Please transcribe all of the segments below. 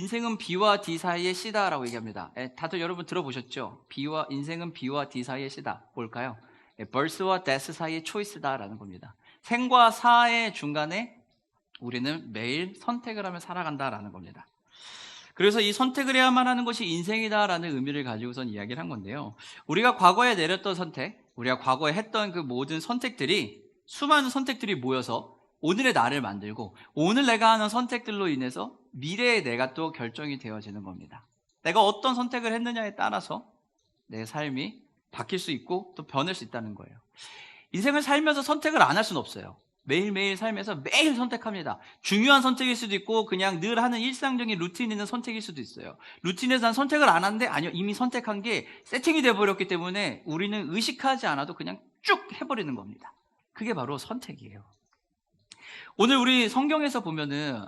인생은 B와 D 사이의 C다라고 얘기합니다. 다들 여러분 들어보셨죠? 인생은 B와 D 사이의 C다. 뭘까요? birth와 death 사이의 choice다라는 겁니다. 생과 사의 중간에 우리는 매일 선택을 하며 살아간다라는 겁니다. 그래서 이 선택을 해야만 하는 것이 인생이다라는 의미를 가지고선 이야기를 한 건데요. 우리가 과거에 내렸던 선택, 우리가 과거에 했던 그 모든 선택들이, 수많은 선택들이 모여서 오늘의 나를 만들고, 오늘 내가 하는 선택들로 인해서 미래의 내가 또 결정이 되어지는 겁니다. 내가 어떤 선택을 했느냐에 따라서 내 삶이 바뀔 수 있고 또 변할 수 있다는 거예요. 인생을 살면서 선택을 안 할 수는 없어요. 매일매일 삶에서 매일 선택합니다. 중요한 선택일 수도 있고 그냥 늘 하는 일상적인 루틴 있는 선택일 수도 있어요. 루틴에서 난 선택을 안 하는데 아니요, 이미 선택한 게 세팅이 돼버렸기 때문에 우리는 의식하지 않아도 그냥 쭉 해버리는 겁니다. 그게 바로 선택이에요. 오늘 우리 성경에서 보면은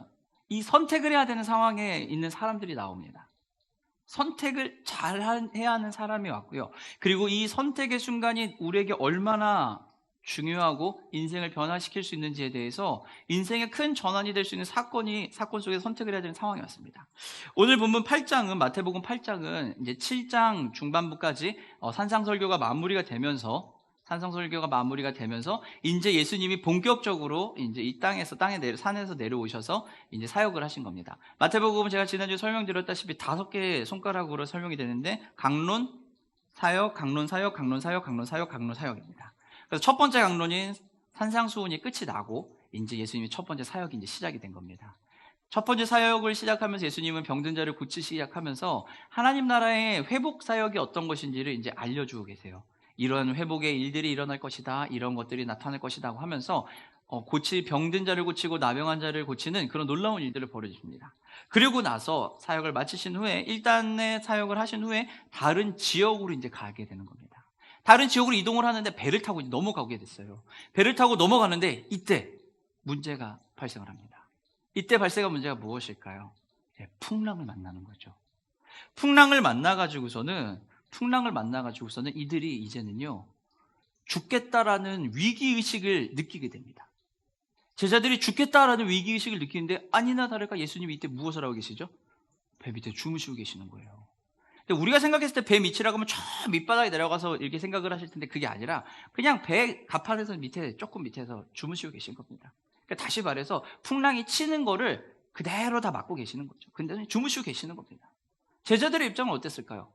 이 선택을 해야 되는 상황에 있는 사람들이 나옵니다. 선택을 잘 해야 하는 사람이 왔고요. 그리고 이 선택의 순간이 우리에게 얼마나 중요하고 인생을 변화시킬 수 있는지에 대해서 인생의 큰 전환이 될 수 있는 사건 속에서 선택을 해야 되는 상황이 왔습니다. 오늘 본문 8장은, 마태복음 8장은 이제 7장 중반부까지 산상설교가 마무리가 되면서 이제 예수님이 본격적으로 이제 이 산에서 내려오셔서 이제 사역을 하신 겁니다. 마태복음은 제가 지난주에 설명드렸다시피 5개의 손가락으로 설명이 되는데 강론, 사역, 강론, 사역, 강론, 사역, 강론, 사역, 강론, 사역입니다. 그래서 첫 번째 강론인 산상수훈이 끝이 나고 이제 예수님이 첫 번째 사역이 이제 시작이 된 겁니다. 첫 번째 사역을 시작하면서 예수님은 병든 자를 고치시기 시작하면서 하나님 나라의 회복 사역이 어떤 것인지를 이제 알려주고 계세요. 이런 회복의 일들이 일어날 것이다, 이런 것들이 나타날 것이다 하면서 병든 자를 고치고 나병한 자를 고치는 그런 놀라운 일들을 벌여줍니다. 그리고 나서 사역을 마치신 후에, 1단의 사역을 하신 후에 다른 지역으로 이제 가게 되는 겁니다. 다른 지역으로 이동을 하는데 배를 타고 넘어가게 됐어요. 배를 타고 넘어가는데 이때 문제가 발생을 합니다. 이때 발생한 문제가 무엇일까요? 풍랑을 만나는 거죠. 풍랑을 만나가지고서는 이들이 이제는요, 죽겠다라는 위기의식을 느끼게 됩니다. 제자들이 죽겠다라는 위기의식을 느끼는데 아니나 다를까 예수님이 이때 무엇을 하고 계시죠? 배 밑에 주무시고 계시는 거예요. 근데 우리가 생각했을 때 배 밑이라고 하면 저 밑바닥에 내려가서 이렇게 생각을 하실 텐데 그게 아니라 그냥 배 가판에서 조금 밑에서 주무시고 계신 겁니다. 그러니까 다시 말해서 풍랑이 치는 거를 그대로 다 맞고 계시는 거죠. 근데 주무시고 계시는 겁니다. 제자들의 입장은 어땠을까요?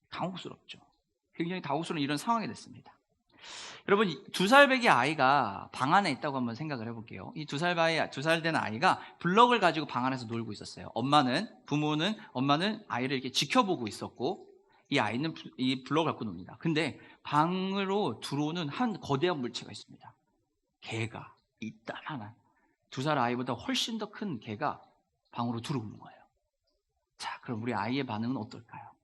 당혹스럽죠. 굉장히 당혹스러운 이런 상황이 됐습니다. 여러분, 2살 배기 아이가 방 안에 있다고 한번 생각을 해볼게요. 이 2살 된 아이가 블럭을 가지고 방 안에서 놀고 있었어요. 엄마는 아이를 이렇게 지켜보고 있었고, 이 아이는 이 블럭을 갖고 놉니다. 근데 방으로 들어오는 한 거대한 물체가 있습니다. 개가, 이따만한 2살 아이보다 훨씬 더 큰 개가 방으로 들어오는 거예요. 자, 그럼 우리 아이의 반응은 어떨까요?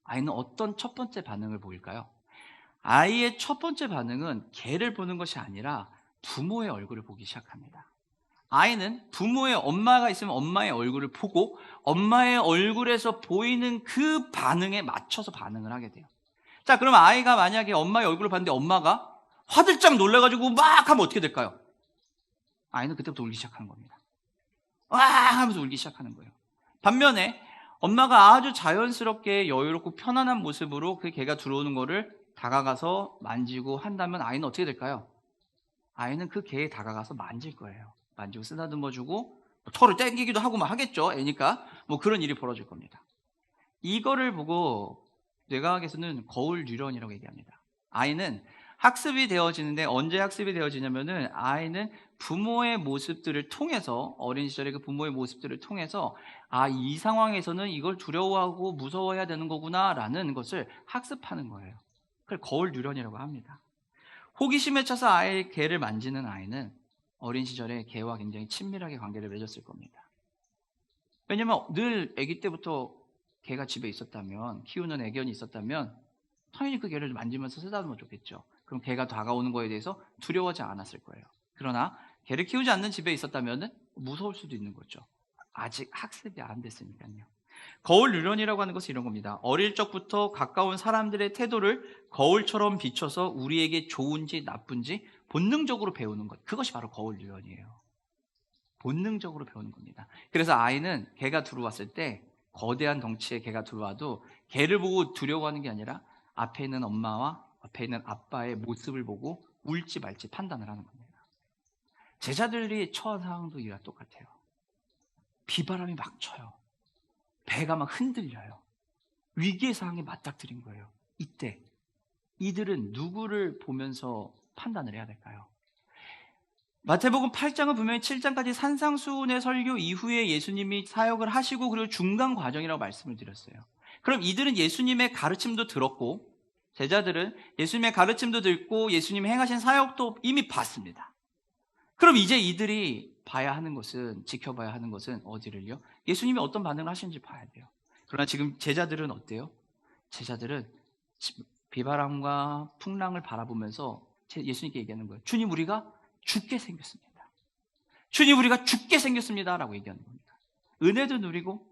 아이는 어떤 첫 번째 반응을 보일까요? 아이의 첫 번째 반응은 개를 보는 것이 아니라 부모의 얼굴을 보기 시작합니다. 아이는 엄마가 있으면 엄마의 얼굴을 보고 엄마의 얼굴에서 보이는 그 반응에 맞춰서 반응을 하게 돼요. 자, 그럼 아이가 만약에 엄마의 얼굴을 봤는데 엄마가 화들짝 놀라가지고 막 하면 어떻게 될까요? 아이는 그때부터 울기 시작하는 겁니다. 와 하면서 울기 시작하는 거예요. 반면에 엄마가 아주 자연스럽게 여유롭고 편안한 모습으로 그 개가 들어오는 거를 다가가서 만지고 한다면 아이는 어떻게 될까요? 아이는 그 개에 다가가서 만질 거예요. 만지고 쓰다듬어주고 털을 땡기기도 하고 막 하겠죠. 애니까 그런 일이 벌어질 겁니다. 이거를 보고 뇌과학에서는 거울 뉴런이라고 얘기합니다. 아이는 학습이 되어지는데 언제 학습이 되어지냐면은 아이는 부모의 모습들을 통해서, 어린 시절의 그 부모의 모습들을 통해서 이 상황에서는 이걸 두려워하고 무서워해야 되는 거구나라는 것을 학습하는 거예요. 그걸 거울 뉴런이라고 합니다. 호기심에 차서 개를 만지는 아이는 어린 시절에 개와 굉장히 친밀하게 관계를 맺었을 겁니다. 왜냐면 늘 아기 때부터 개가 집에 있었다면, 키우는 애견이 있었다면 당연히 그 개를 만지면서 쓰다듬어 줬겠죠. 그럼 개가 다가오는 거에 대해서 두려워하지 않았을 거예요. 그러나 개를 키우지 않는 집에 있었다면 무서울 수도 있는 거죠. 아직 학습이 안 됐으니까요. 거울 뉴런이라고 하는 것은 이런 겁니다. 어릴 적부터 가까운 사람들의 태도를 거울처럼 비춰서 우리에게 좋은지 나쁜지 본능적으로 배우는 것, 그것이 바로 거울 뉴런이에요. 본능적으로 배우는 겁니다. 그래서 아이는 개가 들어왔을 때 거대한 덩치의 개가 들어와도 개를 보고 두려워하는 게 아니라 앞에 있는 엄마와 앞에 있는 아빠의 모습을 보고 울지 말지 판단을 하는 겁니다. 제자들이 처한 상황도 이와 똑같아요. 비바람이 막 쳐요. 배가 막 흔들려요. 위기의 상황에 맞닥뜨린 거예요. 이때 이들은 누구를 보면서 판단을 해야 될까요? 마태복음 8장은 분명히 7장까지 산상수훈의 설교 이후에 예수님이 사역을 하시고 그리고 중간 과정이라고 말씀을 드렸어요. 그럼 이들은 예수님의 가르침도 들었고 제자들은 예수님의 가르침도 듣고 예수님이 행하신 사역도 이미 봤습니다. 그럼 이제 이들이 봐야 하는 것은, 지켜봐야 하는 것은 어디를요? 예수님이 어떤 반응을 하시는지 봐야 돼요. 그러나 지금 제자들은 어때요? 제자들은 비바람과 풍랑을 바라보면서 예수님께 얘기하는 거예요. 주님, 우리가 죽게 생겼습니다. 주님, 우리가 죽게 생겼습니다. 라고 얘기하는 겁니다. 은혜도 누리고,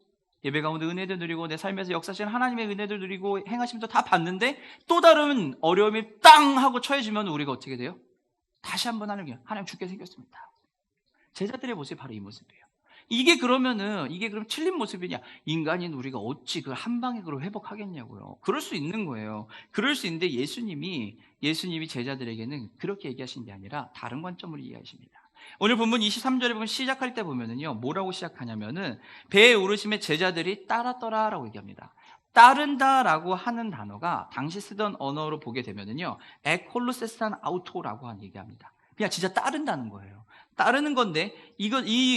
예배 가운데 은혜도 누리고, 내 삶에서 역사하시는 하나님의 은혜도 누리고, 행하심도 다 봤는데, 또 다른 어려움이 땅! 하고 처해지면 우리가 어떻게 돼요? 다시 한번 하나님 죽게 생겼습니다. 제자들의 모습이 바로 이 모습이에요. 이게 그럼 틀린 모습이냐? 인간인 우리가 어찌 그걸 한 방에 그걸 회복하겠냐고요. 그럴 수 있는 거예요. 그럴 수 있는데 예수님이 제자들에게는 그렇게 얘기하신 게 아니라 다른 관점으로 이해하십니다. 오늘 본문 23절에 보면 시작할 때 보면은요, 뭐라고 시작하냐면은 배에 오르심에 제자들이 따랐더라라고 얘기합니다. 따른다라고 하는 단어가 당시 쓰던 언어로 보게 되면은요, 에콜로세스탄 아우토라고 하는 얘기합니다. 그냥 진짜 따른다는 거예요. 따르는 건데 이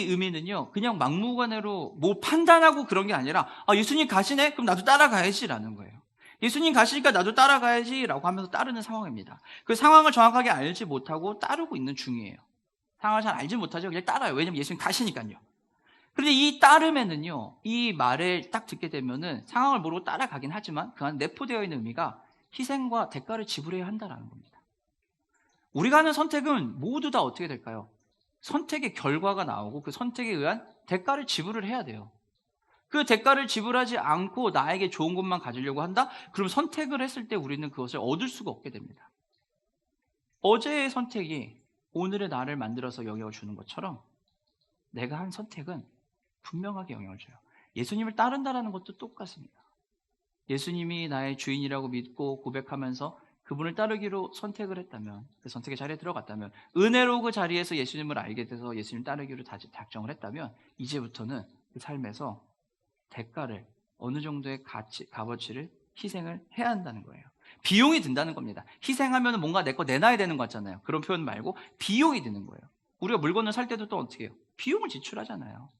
의미는요, 그냥 막무가내로 뭐 판단하고 그런 게 아니라 예수님 가시네? 그럼 나도 따라가야지라는 거예요. 예수님 가시니까 나도 따라가야지라고 하면서 따르는 상황입니다. 그 상황을 정확하게 알지 못하고 따르고 있는 중이에요. 상황을 잘 알지 못하죠. 그냥 따라요. 왜냐면 예수님 가시니까요. 그런데 이 따름에는요, 이 말을 딱 듣게 되면은 상황을 모르고 따라가긴 하지만 그 안에 내포되어 있는 의미가 희생과 대가를 지불해야 한다는 겁니다. 우리가 하는 선택은 모두 다 어떻게 될까요? 선택의 결과가 나오고 그 선택에 의한 대가를 지불을 해야 돼요. 그 대가를 지불하지 않고 나에게 좋은 것만 가지려고 한다? 그럼 선택을 했을 때 우리는 그것을 얻을 수가 없게 됩니다. 어제의 선택이 오늘의 나를 만들어서 영향을 주는 것처럼 내가 한 선택은 분명하게 영향을 줘요. 예수님을 따른다라는 것도 똑같습니다. 예수님이 나의 주인이라고 믿고 고백하면서 그분을 따르기로 선택을 했다면, 그 선택의 자리에 들어갔다면, 은혜로 그 자리에서 예수님을 알게 돼서 예수님 따르기로 작정을 했다면, 이제부터는 그 삶에서 대가를, 어느 정도의 값어치를 희생을 해야 한다는 거예요. 비용이 든다는 겁니다. 희생하면 뭔가 내 거 내놔야 되는 거 같잖아요. 그런 표현 말고 비용이 드는 거예요. 우리가 물건을 살 때도 또 어떻게 해요? 비용을 지출하잖아요.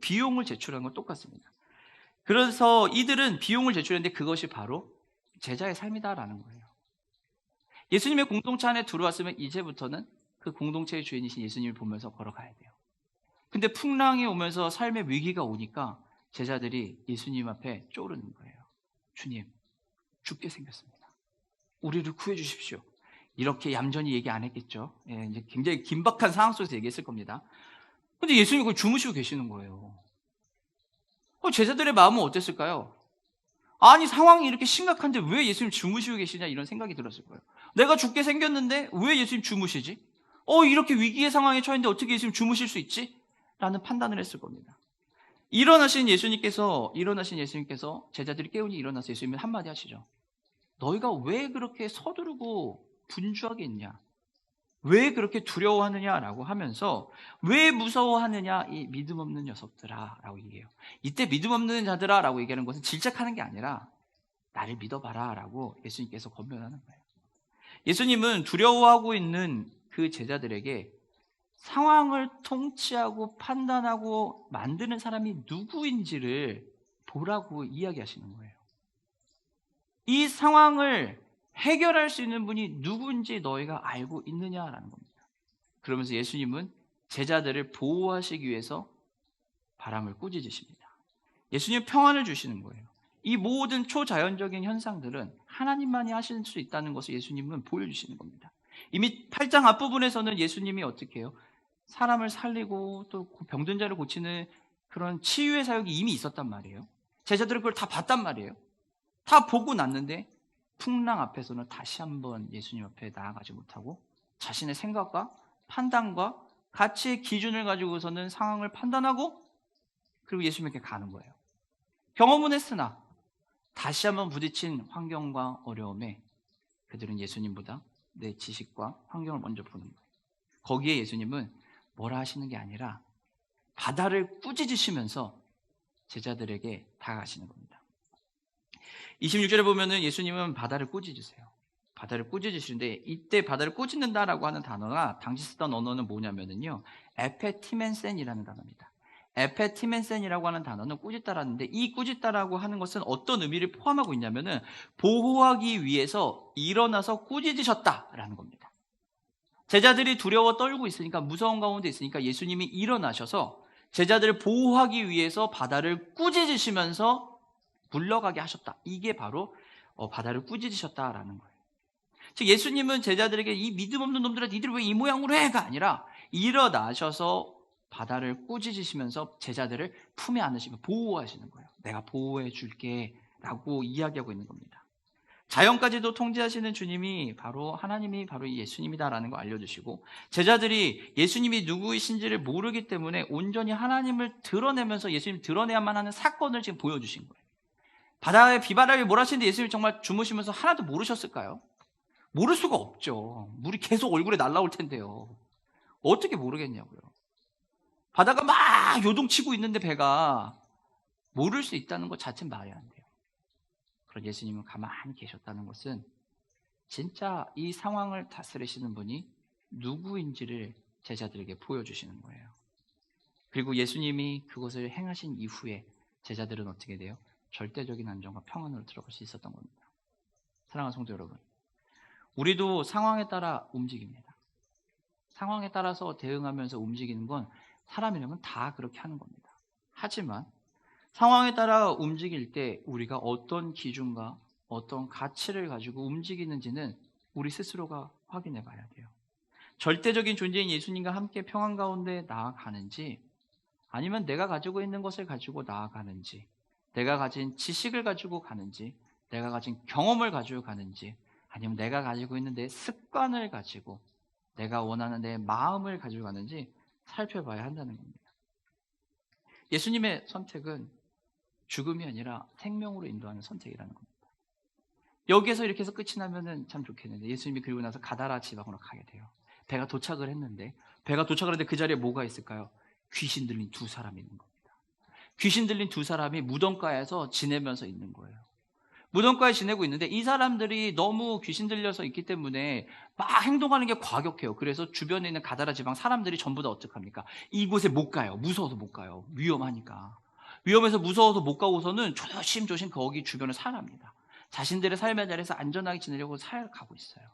비용을 제출하는 건 똑같습니다. 그래서 이들은 비용을 제출했는데 그것이 바로 제자의 삶이다라는 거예요. 예수님의 공동체 안에 들어왔으면 이제부터는 그 공동체의 주인이신 예수님을 보면서 걸어가야 돼요. 근데 풍랑이 오면서 삶의 위기가 오니까 제자들이 예수님 앞에 쪼르는 거예요. 주님, 죽게 생겼습니다. 우리를 구해 주십시오. 이렇게 얌전히 얘기 안 했겠죠. 이제 굉장히 긴박한 상황 속에서 얘기했을 겁니다. 근데 예수님이 거기 주무시고 계시는 거예요. 제자들의 마음은 어땠을까요? 아니, 상황이 이렇게 심각한데 왜 예수님 주무시고 계시냐, 이런 생각이 들었을 거예요. 내가 죽게 생겼는데 왜 예수님 주무시지? 이렇게 위기의 상황에 처했는데 어떻게 예수님 주무실 수 있지? 라는 판단을 했을 겁니다. 일어나신 예수님께서 제자들이 깨우니 일어나서 예수님은 한마디 하시죠. 너희가 왜 그렇게 서두르고 분주하게 있냐? 왜 그렇게 두려워하느냐라고 하면서, 왜 무서워하느냐, 이 믿음 없는 녀석들아 라고 얘기해요. 이때 믿음 없는 자들아 라고 얘기하는 것은 질책하는 게 아니라 나를 믿어봐라 라고 예수님께서 권면하는 거예요. 예수님은 두려워하고 있는 그 제자들에게 상황을 통치하고 판단하고 만드는 사람이 누구인지를 보라고 이야기하시는 거예요. 이 상황을 해결할 수 있는 분이 누구인지 너희가 알고 있느냐라는 겁니다. 그러면서 예수님은 제자들을 보호하시기 위해서 바람을 꾸짖으십니다. 예수님은 평안을 주시는 거예요. 이 모든 초자연적인 현상들은 하나님만이 하실 수 있다는 것을 예수님은 보여주시는 겁니다. 이미 8장 앞부분에서는 예수님이 어떻게 해요? 사람을 살리고 또 병든 자를 고치는 그런 치유의 사역이 이미 있었단 말이에요. 제자들은 그걸 다 봤단 말이에요. 다 보고 났는데 풍랑 앞에서는 다시 한번 예수님 앞에 나아가지 못하고 자신의 생각과 판단과 가치의 기준을 가지고서는 상황을 판단하고 그리고 예수님께 가는 거예요. 경험은 했으나 다시 한번 부딪힌 환경과 어려움에 그들은 예수님보다 내 지식과 환경을 먼저 보는 거예요. 거기에 예수님은 뭐라 하시는 게 아니라 바다를 꾸짖으시면서 제자들에게 다가가시는 겁니다. 26절에 보면은 예수님은 바다를 꾸짖으세요. 바다를 꾸짖으시는데 이때 바다를 꾸짖는다라고 하는 단어가 당시 쓰던 언어는 뭐냐면은요, 에페티멘센이라는 단어입니다. 에페티멘센이라고 하는 단어는 꾸짖다라는데, 이 꾸짖다라고 하는 것은 어떤 의미를 포함하고 있냐면은 보호하기 위해서 일어나서 꾸짖으셨다라는 겁니다. 제자들이 두려워 떨고 있으니까, 무서운 가운데 있으니까 예수님이 일어나셔서 제자들을 보호하기 위해서 바다를 꾸짖으시면서 물러가게 하셨다. 이게 바로 바다를 꾸짖으셨다라는 거예요. 즉 예수님은 제자들에게 이 믿음 없는 놈들아 니들 왜 이 모양으로 해가 아니라 일어나셔서 바다를 꾸짖으시면서 제자들을 품에 안으시며 보호하시는 거예요. 내가 보호해 줄게 라고 이야기하고 있는 겁니다. 자연까지도 통제하시는 주님이 바로 하나님이 바로 예수님이다라는 거 알려주시고, 제자들이 예수님이 누구이신지를 모르기 때문에 온전히 하나님을 드러내면서 예수님 드러내야만 하는 사건을 지금 보여주신 거예요. 바다에 비바람이 몰아치는데 예수님이 정말 주무시면서 하나도 모르셨을까요? 모를 수가 없죠. 물이 계속 얼굴에 날라올 텐데요. 어떻게 모르겠냐고요. 바다가 막 요동치고 있는데 배가 모를 수 있다는 것 자체는 말이 안 돼요. 그런 예수님은 가만히 계셨다는 것은 진짜 이 상황을 다스리시는 분이 누구인지를 제자들에게 보여주시는 거예요. 그리고 예수님이 그것을 행하신 이후에 제자들은 어떻게 돼요? 절대적인 안정과 평안으로 들어갈 수 있었던 겁니다. 사랑하는 성도 여러분, 우리도 상황에 따라 움직입니다. 상황에 따라서 대응하면서 움직이는 건 사람이라면 다 그렇게 하는 겁니다. 하지만 상황에 따라 움직일 때 우리가 어떤 기준과 어떤 가치를 가지고 움직이는지는 우리 스스로가 확인해 봐야 돼요. 절대적인 존재인 예수님과 함께 평안 가운데 나아가는지, 아니면 내가 가지고 있는 것을 가지고 나아가는지, 내가 가진 지식을 가지고 가는지, 내가 가진 경험을 가지고 가는지, 아니면 내가 가지고 있는 내 습관을 가지고 내가 원하는 내 마음을 가지고 가는지 살펴봐야 한다는 겁니다. 예수님의 선택은 죽음이 아니라 생명으로 인도하는 선택이라는 겁니다. 여기에서 이렇게 해서 끝이 나면은 참 좋겠는데, 예수님이 그리고 나서 가다라 지방으로 가게 돼요. 배가 도착을 했는데 그 자리에 뭐가 있을까요? 귀신 들린 두 사람이 있는 겁니다. 귀신 들린 두 사람이 무덤가에서 지내면서 있는 거예요. 무덤가에 지내고 있는데 이 사람들이 너무 귀신 들려서 있기 때문에 막 행동하는 게 과격해요. 그래서 주변에 있는 가다라 지방 사람들이 전부 다 어떡합니까? 이곳에 못 가요. 무서워서 못 가요. 위험하니까. 위험해서 무서워서 못 가고서는 조심조심 거기 주변을 살아갑니다. 자신들의 삶의 자리에서 안전하게 지내려고 살아가고 있어요.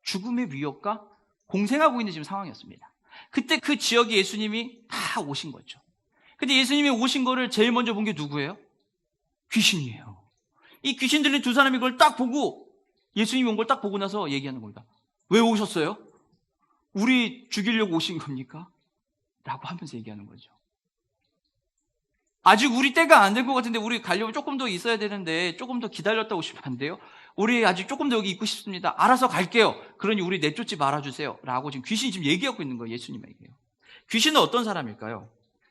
죽음의 위협과 공생하고 있는 지금 상황이었습니다. 그때 그 지역에 예수님이 다 오신 거죠. 근데 예수님이 오신 거를 제일 먼저 본 게 누구예요? 귀신이에요. 이 귀신 들린 두 사람이 그걸 딱 보고, 예수님이 온 걸 딱 보고 나서 얘기하는 겁니다. 왜 오셨어요? 우리 죽이려고 오신 겁니까? 라고 하면서 얘기하는 거죠. 아직 우리 때가 안 된 것 같은데 우리 가려면 조금 더 있어야 되는데 조금 더 기다렸다 오시면 안 돼요? 우리 아직 조금 더 여기 있고 싶습니다. 알아서 갈게요. 그러니 우리 내쫓지 말아주세요. 라고 지금 귀신이 지금 얘기하고 있는 거예요. 예수님에게요. 귀신은 어떤 사람일까요?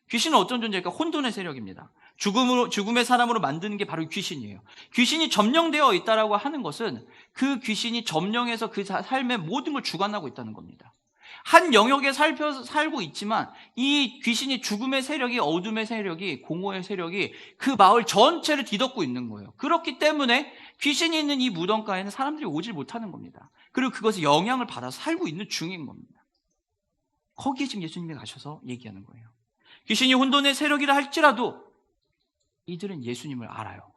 귀신은 어떤 존재일까요? 혼돈의 세력입니다. 죽음의 사람으로 만드는 게 바로 귀신이에요. 귀신이 점령되어 있다라고 하는 것은 그 귀신이 점령해서 그 삶의 모든 걸 주관하고 있다는 겁니다. 한 영역에 살고 있지만 이 귀신이 죽음의 세력이, 어둠의 세력이, 공허의 세력이 그 마을 전체를 뒤덮고 있는 거예요. 그렇기 때문에 귀신이 있는 이 무덤가에는 사람들이 오질 못하는 겁니다. 그리고 그것에 영향을 받아서 살고 있는 중인 겁니다. 거기에 지금 예수님이 가셔서 얘기하는 거예요. 귀신이 혼돈의 세력이라 할지라도 이들은 예수님을 알아요.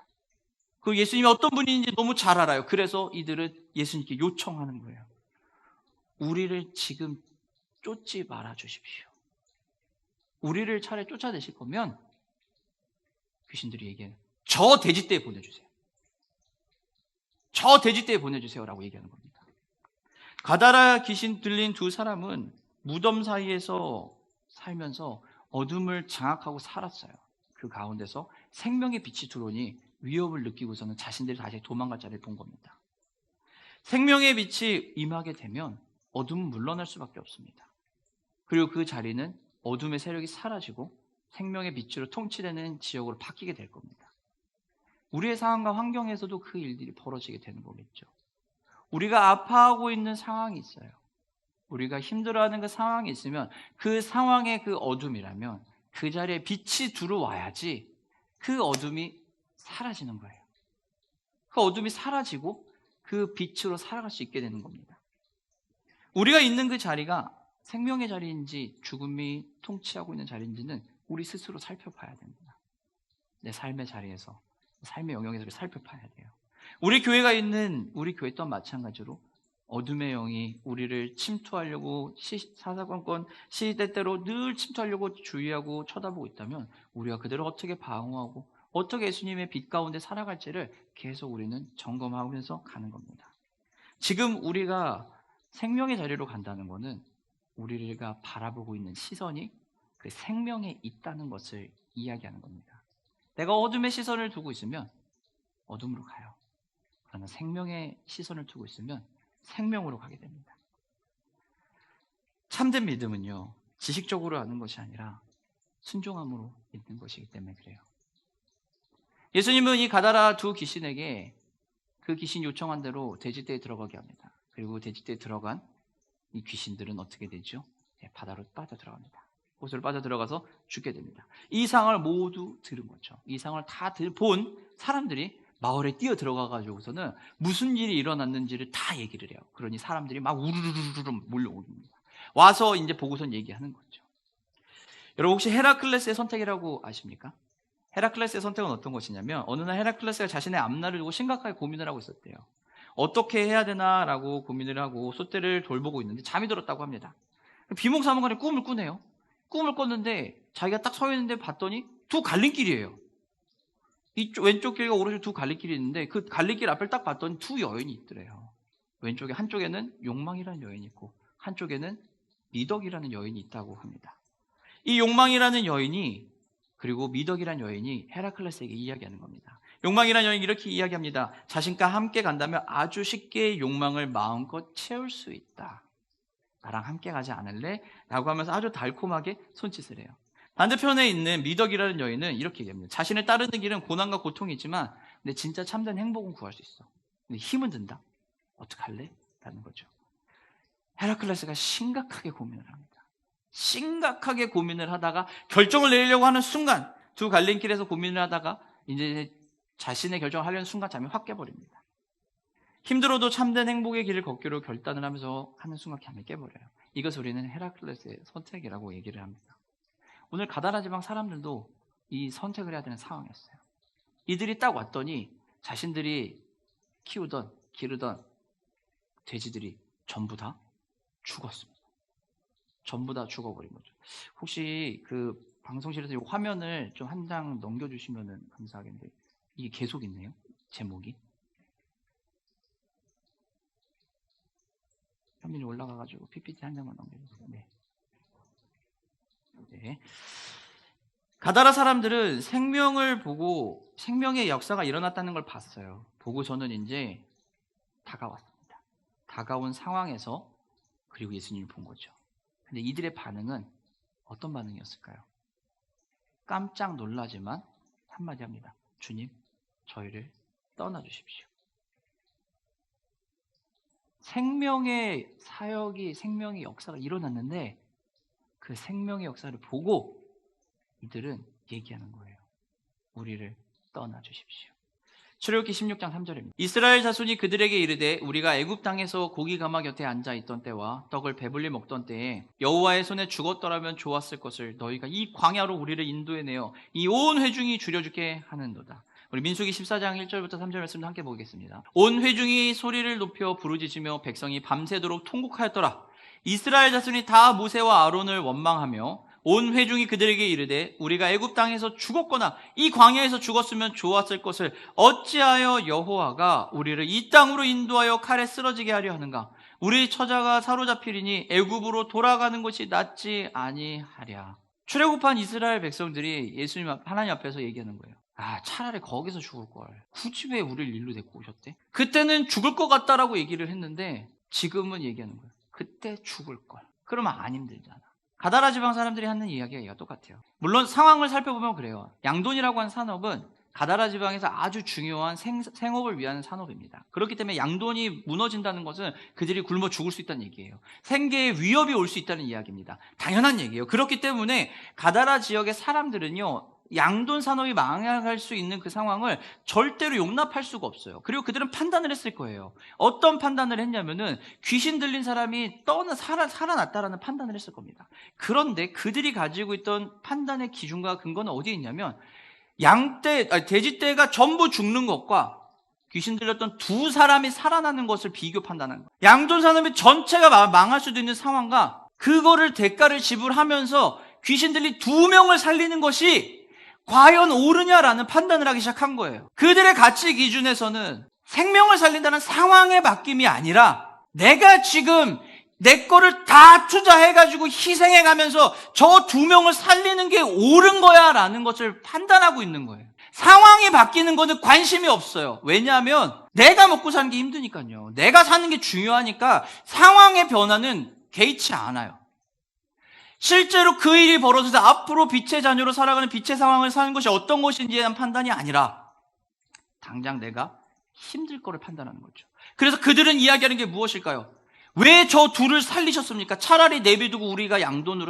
그 예수님이 어떤 분인지 너무 잘 알아요. 그래서 이들은 예수님께 요청하는 거예요. 우리를 지금 쫓지 말아 주십시오. 우리를 차라리 쫓아내실 거면 귀신들이 얘기해요. 저 돼지떼에 보내주세요. 저 돼지떼에 보내주세요라고 얘기하는 겁니다. 가다라 귀신 들린 두 사람은 무덤 사이에서 살면서 어둠을 장악하고 살았어요. 그 가운데서 생명의 빛이 들어오니 위협을 느끼고서는 자신들이 다시 도망갈 자리를 본 겁니다. 생명의 빛이 임하게 되면 어둠은 물러날 수밖에 없습니다. 그리고 그 자리는 어둠의 세력이 사라지고 생명의 빛으로 통치되는 지역으로 바뀌게 될 겁니다. 우리의 상황과 환경에서도 그 일들이 벌어지게 되는 거겠죠. 우리가 아파하고 있는 상황이 있어요. 우리가 힘들어하는 그 상황이 있으면 그 상황의 그 어둠이라면 그 자리에 빛이 들어와야지 그 어둠이 사라지는 거예요. 그 어둠이 사라지고 그 빛으로 살아갈 수 있게 되는 겁니다. 우리가 있는 그 자리가 생명의 자리인지 죽음이 통치하고 있는 자리인지는 우리 스스로 살펴봐야 됩니다. 내 삶의 자리에서, 삶의 영역에서 살펴봐야 돼요. 우리 교회가 있는 우리 교회 또한 마찬가지로 어둠의 영이 우리를 침투하려고 사사건건 시대대로 늘 침투하려고 주의하고 쳐다보고 있다면 우리가 그대로 어떻게 방어하고 어떻게 예수님의 빛 가운데 살아갈지를 계속 우리는 점검하면서 가는 겁니다. 지금 우리가 생명의 자리로 간다는 것은 우리가 바라보고 있는 시선이 그 생명에 있다는 것을 이야기하는 겁니다. 내가 어둠의 시선을 두고 있으면 어둠으로 가요. 그러나 생명의 시선을 두고 있으면 생명으로 가게 됩니다. 참된 믿음은요, 지식적으로 하는 것이 아니라 순종함으로 있는 것이기 때문에 그래요. 예수님은 이 가다라 두 귀신에게 그 귀신 요청한 대로 돼지떼에 들어가게 합니다. 그리고 돼지떼에 들어간 이 귀신들은 어떻게 되죠? 바다로 빠져들어갑니다. 곳으로 빠져들어가서 죽게 됩니다. 이 상황을 모두 들은 거죠. 이 상황을 다 본 사람들이 마을에 뛰어 들어가가지고서는 무슨 일이 일어났는지를 다 얘기를 해요. 그러니 사람들이 막 우르르르르 몰려옵니다. 와서 이제 보고선 얘기하는 거죠. 여러분 혹시 헤라클레스의 선택이라고 아십니까? 헤라클레스의 선택은 어떤 것이냐면 어느 날 헤라클레스가 자신의 앞날을 두고 심각하게 고민을 하고 있었대요. 어떻게 해야 되나라고 고민을 하고 솥대를 돌보고 있는데 잠이 들었다고 합니다. 비몽사몽간에 꿈을 꾸네요. 꿈을 꿨는데 자기가 딱 서 있는데 봤더니 두 갈림길이에요. 이쪽 왼쪽 길과 오른쪽 두 갈림길이 있는데 그 갈림길 앞을 딱 봤더니 두 여인이 있더래요. 왼쪽에 한쪽에는 욕망이라는 여인이 있고 한쪽에는 미덕이라는 여인이 있다고 합니다. 이 욕망이라는 여인이 그리고 미덕이라는 여인이 헤라클레스에게 이야기하는 겁니다. 욕망이라는 여인이 이렇게 이야기합니다. 자신과 함께 간다면 아주 쉽게 욕망을 마음껏 채울 수 있다. 나랑 함께 가지 않을래? 라고 하면서 아주 달콤하게 손짓을 해요. 반대편에 있는 미덕이라는 여인은 이렇게 얘기합니다. 자신을 따르는 길은 고난과 고통이 있지만 근데 진짜 참된 행복은 구할 수 있어. 근데 힘은 든다. 어떡할래? 라는 거죠. 헤라클레스가 심각하게 고민을 합니다. 심각하게 고민을 하다가 결정을 내리려고 하는 순간 두 갈림길에서 고민을 하다가 이제 자신의 결정을 하려는 순간 잠이 확 깨버립니다. 힘들어도 참된 행복의 길을 걷기로 결단을 하면서 하는 순간 잠이 깨버려요. 이것을 우리는 헤라클레스의 선택이라고 얘기를 합니다. 오늘 가다라 지방 사람들도 이 선택을 해야 되는 상황이었어요. 이들이 딱 왔더니 자신들이 키우던 기르던 돼지들이 전부 다 죽었습니다. 전부 다 죽어버린 거죠. 혹시 그 방송실에서 이 화면을 좀 한 장 넘겨주시면 감사하겠는데 이게 계속 있네요. 제목이. 화면이 올라가가지고 PPT 한 장만 넘겨주세요. 네. 네. 가다라 사람들은 생명을 보고 생명의 역사가 일어났다는 걸 봤어요. 보고서는 이제 다가왔습니다. 다가온 상황에서 그리고 예수님을 본 거죠. 근데 이들의 반응은 어떤 반응이었을까요? 깜짝 놀라지만 한마디 합니다. 주님, 저희를 떠나주십시오. 생명의 사역이, 생명의 역사가 일어났는데 그 생명의 역사를 보고 이들은 얘기하는 거예요. 우리를 떠나주십시오. 출애굽기 16장 3절입니다. 이스라엘 자손이 그들에게 이르되 우리가 애굽 땅에서 고기 가마 곁에 앉아 있던 때와 떡을 배불리 먹던 때에 여호와의 손에 죽었더라면 좋았을 것을 너희가 이 광야로 우리를 인도해내어 이 온 회중이 줄여주게 하는도다. 우리 민수기 14장 1절부터 3절 말씀도 함께 보겠습니다. 온 회중이 소리를 높여 부르짖으며 백성이 밤새도록 통곡하였더라. 이스라엘 자손이 다 모세와 아론을 원망하며 온 회중이 그들에게 이르되 우리가 애굽 땅에서 죽었거나 이 광야에서 죽었으면 좋았을 것을 어찌하여 여호와가 우리를 이 땅으로 인도하여 칼에 쓰러지게 하려 하는가? 우리 처자가 사로잡히리니 애굽으로 돌아가는 것이 낫지 아니하랴. 출애굽한 이스라엘 백성들이 예수님 하나님 앞에서 얘기하는 거예요. 차라리 거기서 죽을 걸. 굳이 왜 우리를 일로 데리고 오셨대? 그때는 죽을 것 같다라고 얘기를 했는데 지금은 얘기하는 거예요. 그때 죽을 걸. 그러면 안 힘들잖아. 가다라 지방 사람들이 하는 이야기가 똑같아요. 물론 상황을 살펴보면 그래요. 양돈이라고 하는 산업은 가다라 지방에서 아주 중요한 생업을 위한 산업입니다. 그렇기 때문에 양돈이 무너진다는 것은 그들이 굶어 죽을 수 있다는 얘기예요. 생계에 위협이 올 수 있다는 이야기입니다. 당연한 얘기예요. 그렇기 때문에 가다라 지역의 사람들은요, 양돈 산업이 망할 수 있는 그 상황을 절대로 용납할 수가 없어요. 그리고 그들은 판단을 했을 거예요. 어떤 판단을 했냐면은 귀신 들린 사람이 살아났다라는 판단을 했을 겁니다. 그런데 그들이 가지고 있던 판단의 기준과 근거는 어디에 있냐면 돼지떼가 전부 죽는 것과 귀신 들렸던 두 사람이 살아나는 것을 비교 판단한 거예요. 양돈 산업이 전체가 망할 수도 있는 상황과 그거를 대가를 지불하면서 귀신 들린 두 명을 살리는 것이 과연 옳으냐라는 판단을 하기 시작한 거예요. 그들의 가치 기준에서는 생명을 살린다는 상황의 바뀜이 아니라 내가 지금 내 거를 다 투자해가지고 희생해가면서 저 두 명을 살리는 게 옳은 거야 라는 것을 판단하고 있는 거예요. 상황이 바뀌는 거는 관심이 없어요. 왜냐하면 내가 먹고 사는 게 힘드니까요. 내가 사는 게 중요하니까 상황의 변화는 개의치 않아요. 실제로 그 일이 벌어져서 앞으로 빛의 자녀로 살아가는 빛의 상황을 사는 것이 어떤 것인지에 대한 판단이 아니라 당장 내가 힘들 거를 판단하는 거죠. 그래서 그들은 이야기하는 게 무엇일까요? 왜 저 둘을 살리셨습니까? 차라리 내비두고 우리가 양돈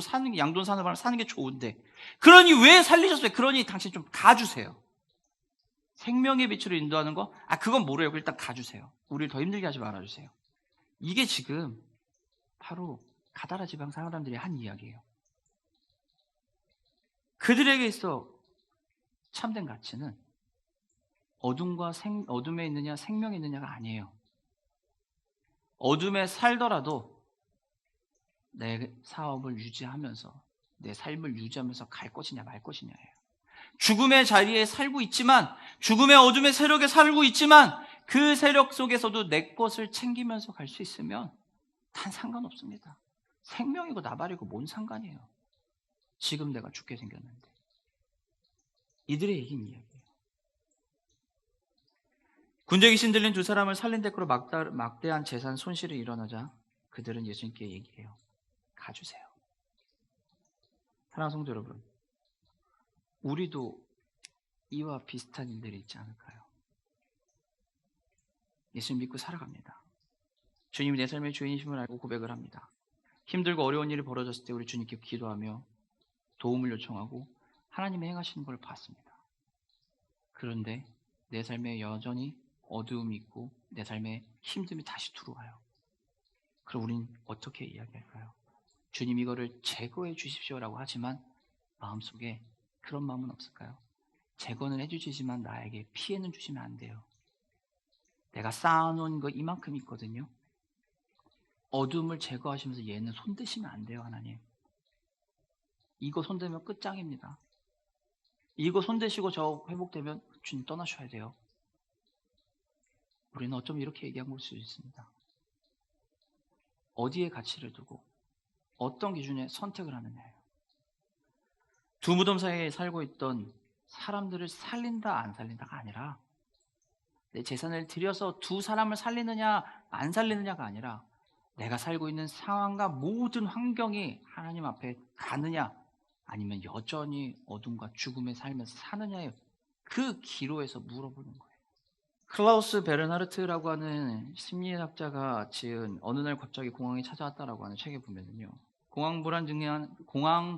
산업을 사는 게 좋은데. 그러니 왜 살리셨어요? 그러니 당신 좀 가주세요. 생명의 빛으로 인도하는 거? 그건 모르요. 일단 가주세요. 우리를 더 힘들게 하지 말아주세요. 이게 지금 바로 가다라 지방 사람들이 한 이야기예요. 그들에게 있어 참된 가치는 어둠에 있느냐 생명에 있느냐가 아니에요. 어둠에 살더라도 내 사업을 유지하면서 내 삶을 유지하면서 갈 것이냐 말 것이냐예요. 죽음의 자리에 살고 있지만, 죽음의 어둠의 세력에 살고 있지만 그 세력 속에서도 내 것을 챙기면서 갈 수 있으면 단 상관없습니다. 생명이고 나발이고 뭔 상관이에요. 지금 내가 죽게 생겼는데. 이들의 얘기는 이야기예요. 군대 귀신 들린 두 사람을 살린 대가로 막대한 재산 손실이 일어나자 그들은 예수님께 얘기해요. 가주세요. 사랑하는 성도 여러분, 우리도 이와 비슷한 일들이 있지 않을까요? 예수님 믿고 살아갑니다. 주님이 내 삶의 주인이심을 알고 고백을 합니다. 힘들고 어려운 일이 벌어졌을 때 우리 주님께 기도하며 도움을 요청하고 하나님의 행하시는 걸 봤습니다. 그런데 내 삶에 여전히 어두움이 있고 내 삶에 힘듦이 다시 들어와요. 그럼 우린 어떻게 이야기할까요? 주님 이거를 제거해 주십시오라고 하지만 마음속에 그런 마음은 없을까요? 제거는 해주시지만 나에게 피해는 주시면 안 돼요. 내가 쌓아놓은 거 이만큼 있거든요. 어둠을 제거하시면서 얘는 손대시면 안 돼요. 하나님. 이거 손대면 끝장입니다. 이거 손대시고 저 회복되면 주님 떠나셔야 돼요. 우리는 어쩜 이렇게 얘기한 걸 수 있습니다. 어디에 가치를 두고 어떤 기준에 선택을 하느냐예요. 두 무덤 사이에 살고 있던 사람들을 살린다 안 살린다가 아니라 내 재산을 들여서 두 사람을 살리느냐 안 살리느냐가 아니라 내가 살고 있는 상황과 모든 환경이 하나님 앞에 가느냐 아니면 여전히 어둠과 죽음에 살면서 사느냐의 그 기로에서 물어보는 거예요. 클라우스 베르나르트라고 하는 심리학자가 지은 어느 날 갑자기 공황이 찾아왔다라고 하는 책에 보면요. 공황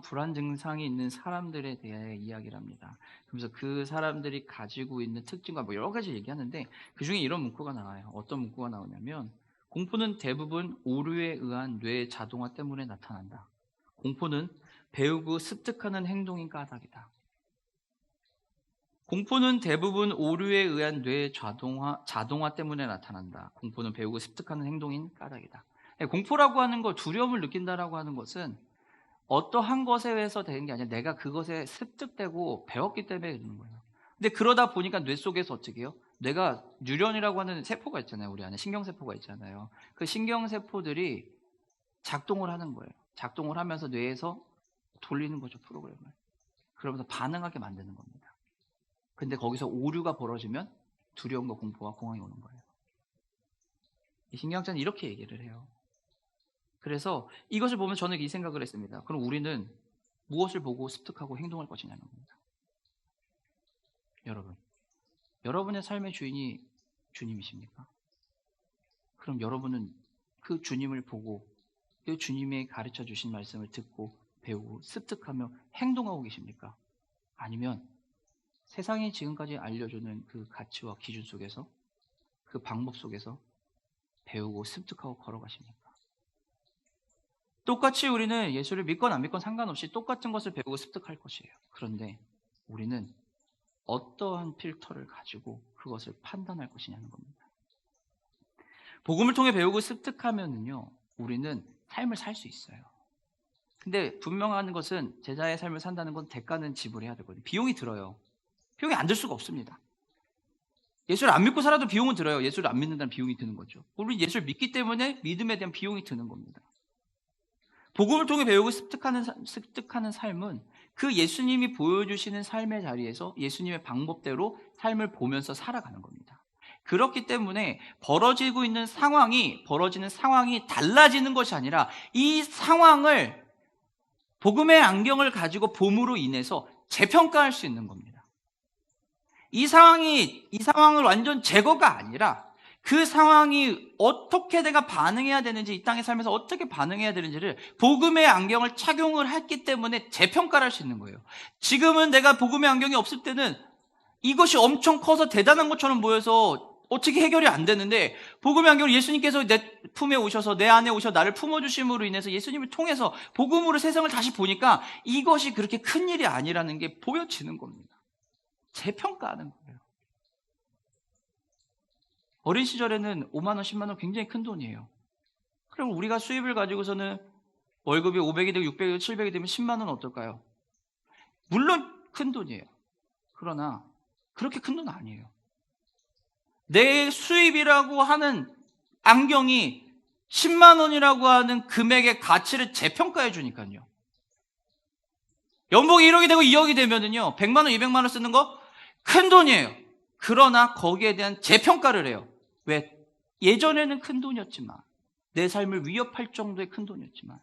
불안 증상이 있는 사람들에 대해 이야기를 합니다. 그래서 그 사람들이 가지고 있는 특징과 뭐 여러 가지 얘기하는데 그 중에 이런 문구가 나와요. 어떤 문구가 나오냐면 공포는 대부분 오류에 의한 뇌 자동화 때문에 나타난다. 공포는 배우고 습득하는 행동인 까닭이다. 공포는 대부분 오류에 의한 뇌 자동화 때문에 나타난다. 공포는 배우고 습득하는 행동인 까닭이다. 공포라고 하는 거, 두려움을 느낀다라고 하는 것은 어떠한 것에 의해서 되는 게 아니라 내가 그것에 습득되고 배웠기 때문에 그러는 거예요. 근데 그러다 보니까 뇌 속에서 어떻게 해요? 뇌가 뉴런이라고 하는 세포가 있잖아요. 우리 안에 신경세포가 있잖아요. 그 신경세포들이 작동을 하는 거예요. 작동을 하면서 뇌에서 돌리는 거죠, 프로그램을. 그러면서 반응하게 만드는 겁니다. 근데 거기서 오류가 벌어지면 두려움과 공포와 공황이 오는 거예요. 이 신경학자는 이렇게 얘기를 해요. 그래서 이것을 보면 저는 이 생각을 했습니다. 그럼 우리는 무엇을 보고 습득하고 행동할 것이냐는 겁니다. 여러분, 여러분의 삶의 주인이 주님이십니까? 그럼 여러분은 그 주님을 보고 그 주님의 가르쳐 주신 말씀을 듣고 배우고 습득하며 행동하고 계십니까? 아니면 세상이 지금까지 알려주는 그 가치와 기준 속에서 그 방법 속에서 배우고 습득하고 걸어가십니까? 똑같이 우리는 예수를 믿건 안 믿건 상관없이 똑같은 것을 배우고 습득할 것이에요. 그런데 우리는 어떠한 필터를 가지고 그것을 판단할 것이냐는 겁니다. 복음을 통해 배우고 습득하면은요, 우리는 삶을 살 수 있어요. 근데 분명한 것은 제자의 삶을 산다는 건 대가는 지불해야 되거든요. 비용이 들어요. 비용이 안 들 수가 없습니다. 예수를 안 믿고 살아도 비용은 들어요. 예수를 안 믿는다는 비용이 드는 거죠. 우리 예수를 믿기 때문에 믿음에 대한 비용이 드는 겁니다. 복음을 통해 배우고 습득하는 삶은 그 예수님이 보여주시는 삶의 자리에서 예수님의 방법대로 삶을 보면서 살아가는 겁니다. 그렇기 때문에 벌어지는 상황이 달라지는 것이 아니라 이 상황을 복음의 안경을 가지고 봄으로 인해서 재평가할 수 있는 겁니다. 이 상황을 완전 제거가 아니라 그 상황이 어떻게 내가 반응해야 되는지, 이 땅에 살면서 어떻게 반응해야 되는지를 복음의 안경을 착용을 했기 때문에 재평가를 할 수 있는 거예요. 지금은 내가 복음의 안경이 없을 때는 이것이 엄청 커서 대단한 것처럼 보여서 어떻게 해결이 안 되는데, 복음의 안경을 예수님께서 내 품에 오셔서 내 안에 오셔서 나를 품어주심으로 인해서 예수님을 통해서 복음으로 세상을 다시 보니까 이것이 그렇게 큰 일이 아니라는 게 보여지는 겁니다. 재평가하는 거예요. 어린 시절에는 5만 원, 10만 원 굉장히 큰 돈이에요. 그럼 우리가 수입을 가지고서는 월급이 500이 되고 600이 되고 700이 되면 10만 원은 어떨까요? 물론 큰 돈이에요. 그러나 그렇게 큰 돈은 아니에요. 내 수입이라고 하는 안경이 10만 원이라고 하는 금액의 가치를 재평가해 주니까요. 연봉이 1억이 되고 2억이 되면은요, 100만 원, 200만 원 쓰는 거 큰 돈이에요. 그러나 거기에 대한 재평가를 해요. 왜? 예전에는 큰 돈이었지만, 내 삶을 위협할 정도의 큰 돈이었지만,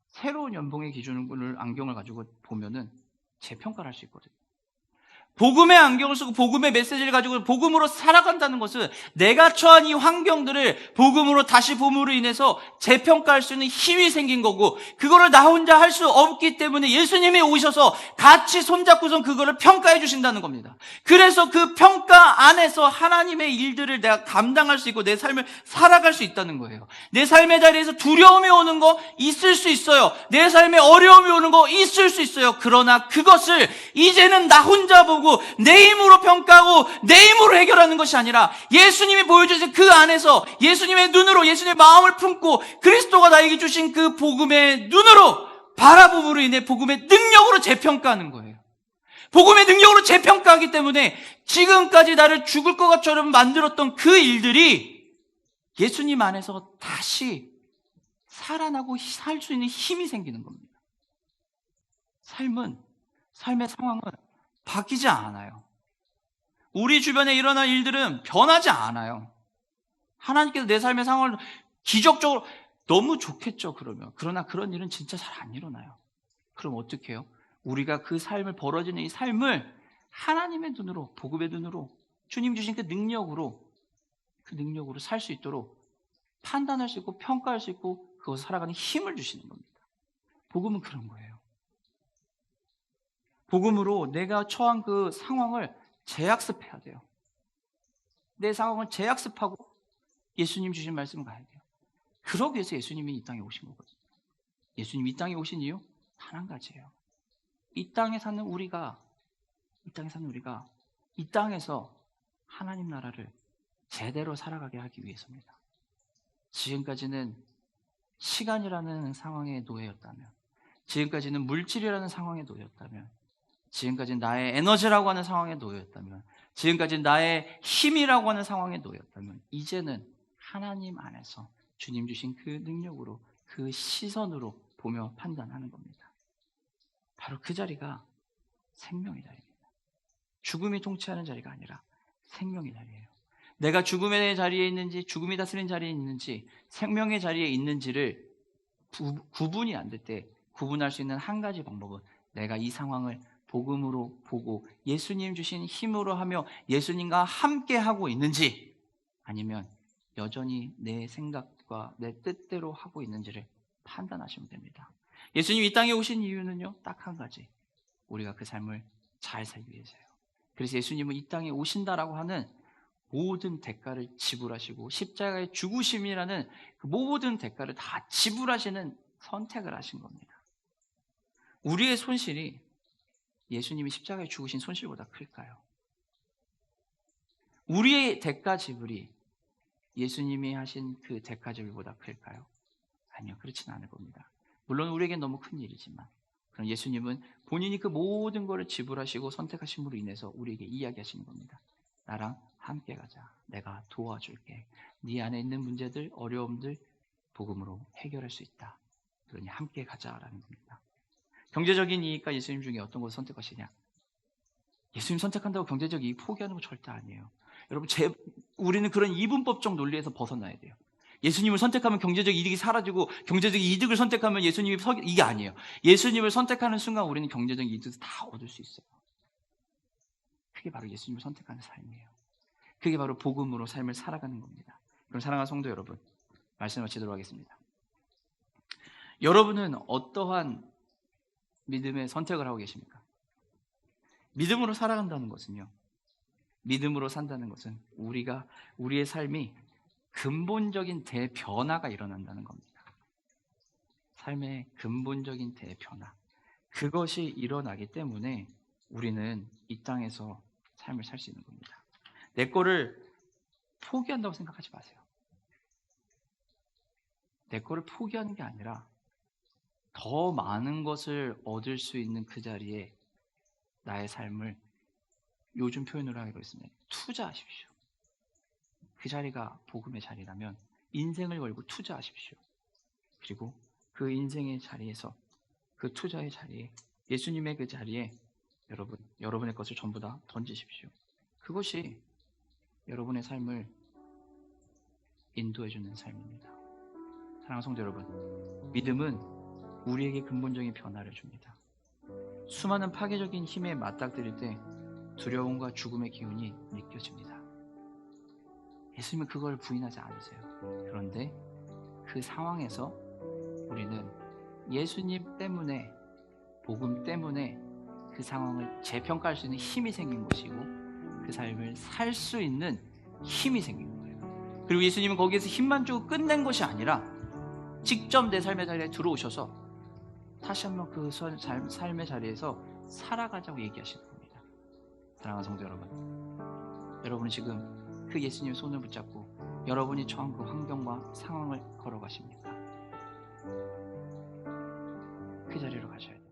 새로운 연봉의 기준을 안경을 가지고 보면은 재평가를 할 수 있거든요. 복음의 안경을 쓰고 복음의 메시지를 가지고 복음으로 살아간다는 것은 내가 처한 이 환경들을 복음으로 다시 봄으로 인해서 재평가할 수 있는 힘이 생긴 거고, 그거를 나 혼자 할 수 없기 때문에 예수님이 오셔서 같이 손잡고선 그거를 평가해 주신다는 겁니다. 그래서 그 평가 안에서 하나님의 일들을 내가 감당할 수 있고 내 삶을 살아갈 수 있다는 거예요. 내 삶의 자리에서 두려움이 오는 거 있을 수 있어요. 내 삶에 어려움이 오는 거 있을 수 있어요. 그러나 그것을 이제는 나 혼자 보고 내 힘으로 평가하고 내 힘으로 해결하는 것이 아니라 예수님이 보여주신 그 안에서 예수님의 눈으로, 예수님의 마음을 품고 그리스도가 나에게 주신 그 복음의 눈으로 바라봄으로 인해 복음의 능력으로 재평가하는 거예요. 복음의 능력으로 재평가하기 때문에 지금까지 나를 죽을 것처럼 만들었던 그 일들이 예수님 안에서 다시 살아나고 살 수 있는 힘이 생기는 겁니다. 삶의 상황은 바뀌지 않아요. 우리 주변에 일어난 일들은 변하지 않아요. 하나님께서 내 삶의 상황을 기적적으로, 너무 좋겠죠, 그러면. 그러나 그런 일은 진짜 잘 안 일어나요. 그럼 어떻게 해요? 우리가 그 삶을, 벌어지는 이 삶을 하나님의 눈으로, 복음의 눈으로, 주님 주신 그 능력으로 살 수 있도록 판단할 수 있고 평가할 수 있고 그것을 살아가는 힘을 주시는 겁니다. 복음은 그런 거예요. 복음으로 내가 처한 그 상황을 재학습해야 돼요. 내 상황을 재학습하고 예수님 주신 말씀을 가야 돼요. 그러기 위해서 예수님이 이 땅에 오신 거거든요. 예수님이 이 땅에 오신 이유 단 한 가지예요. 이 땅에 사는 우리가 이 땅에서 하나님 나라를 제대로 살아가게 하기 위해서입니다. 지금까지는 시간이라는 상황에 놓여였다면, 지금까지는 물질이라는 상황에 놓였다면, 지금까지는 나의 에너지라고 하는 상황에 놓였다면, 지금까지는 나의 힘이라고 하는 상황에 놓였다면, 이제는 하나님 안에서 주님 주신 그 능력으로, 그 시선으로 보며 판단하는 겁니다. 바로 그 자리가 생명의 자리입니다. 죽음이 통치하는 자리가 아니라 생명의 자리예요. 내가 죽음의 자리에 있는지, 죽음이 다스린 자리에 있는지, 생명의 자리에 있는지를 구분이 안 될 때 구분할 수 있는 한 가지 방법은 내가 이 상황을 복음으로 보고 예수님 주신 힘으로 하며 예수님과 함께 하고 있는지, 아니면 여전히 내 생각과 내 뜻대로 하고 있는지를 판단하시면 됩니다. 예수님이 이 땅에 오신 이유는요, 딱 한 가지. 우리가 그 삶을 잘 살기 위해서요. 그래서 예수님은 이 땅에 오신다라고 하는 모든 대가를 지불하시고 십자가의 죽으심이라는 그 모든 대가를 다 지불하시는 선택을 하신 겁니다. 우리의 손실이 예수님이 십자가에 죽으신 손실보다 클까요? 우리의 대가 지불이 예수님이 하신 그 대가 지불보다 클까요? 아니요, 그렇지는 않을 겁니다. 물론 우리에겐 너무 큰 일이지만, 그럼 예수님은 본인이 그 모든 것을 지불하시고 선택하심으로 인해서 우리에게 이야기하시는 겁니다. 나랑 함께 가자. 내가 도와줄게. 네 안에 있는 문제들, 어려움들 복음으로 해결할 수 있다. 그러니 함께 가자라는 겁니다. 경제적인 이익과 예수님 중에 어떤 것을 선택하시냐? 예수님 선택한다고 경제적 이익 포기하는 거 절대 아니에요. 여러분, 우리는 그런 이분법적 논리에서 벗어나야 돼요. 예수님을 선택하면 경제적 이득이 사라지고 경제적 이득을 선택하면 예수님이 이게 아니에요. 예수님을 선택하는 순간 우리는 경제적 이득을 다 얻을 수 있어요. 그게 바로 예수님을 선택하는 삶이에요. 그게 바로 복음으로 삶을 살아가는 겁니다. 그럼 사랑하는 성도 여러분, 말씀 마치도록 하겠습니다. 여러분은 어떠한 믿음의 선택을 하고 계십니까? 믿음으로 살아간다는 것은요, 믿음으로 산다는 것은 우리의 삶이 근본적인 대변화가 일어난다는 겁니다. 삶의 근본적인 대변화. 그것이 일어나기 때문에 우리는 이 땅에서 삶을 살 수 있는 겁니다. 내 거를 포기한다고 생각하지 마세요. 내 거를 포기하는 게 아니라 더 많은 것을 얻을 수 있는 그 자리에 나의 삶을, 요즘 표현으로 하기로 했습니다, 투자하십시오. 그 자리가 복음의 자리라면 인생을 걸고 투자하십시오. 그리고 그 인생의 자리에서, 그 투자의 자리에, 예수님의 그 자리에 여러분의 것을 전부 다 던지십시오. 그것이 여러분의 삶을 인도해주는 삶입니다. 사랑하는 성도 여러분, 믿음은 우리에게 근본적인 변화를 줍니다. 수많은 파괴적인 힘에 맞닥뜨릴 때 두려움과 죽음의 기운이 느껴집니다. 예수님은 그걸 부인하지 않으세요. 그런데 그 상황에서 우리는 예수님 때문에, 복음 때문에 그 상황을 재평가할 수 있는 힘이 생긴 것이고, 그 삶을 살 수 있는 힘이 생긴 거예요. 그리고 예수님은 거기에서 힘만 주고 끝낸 것이 아니라 직접 내 삶의 자리에 들어오셔서 다시 한번 그 삶의 자리에서 살아가자고 얘기하시는 겁니다. 사랑하는 성도 여러분, 여러분은 지금 그 예수님의 손을 붙잡고 여러분이 처한 그 환경과 상황을 걸어가십니까? 그 자리로 가셔야 돼요.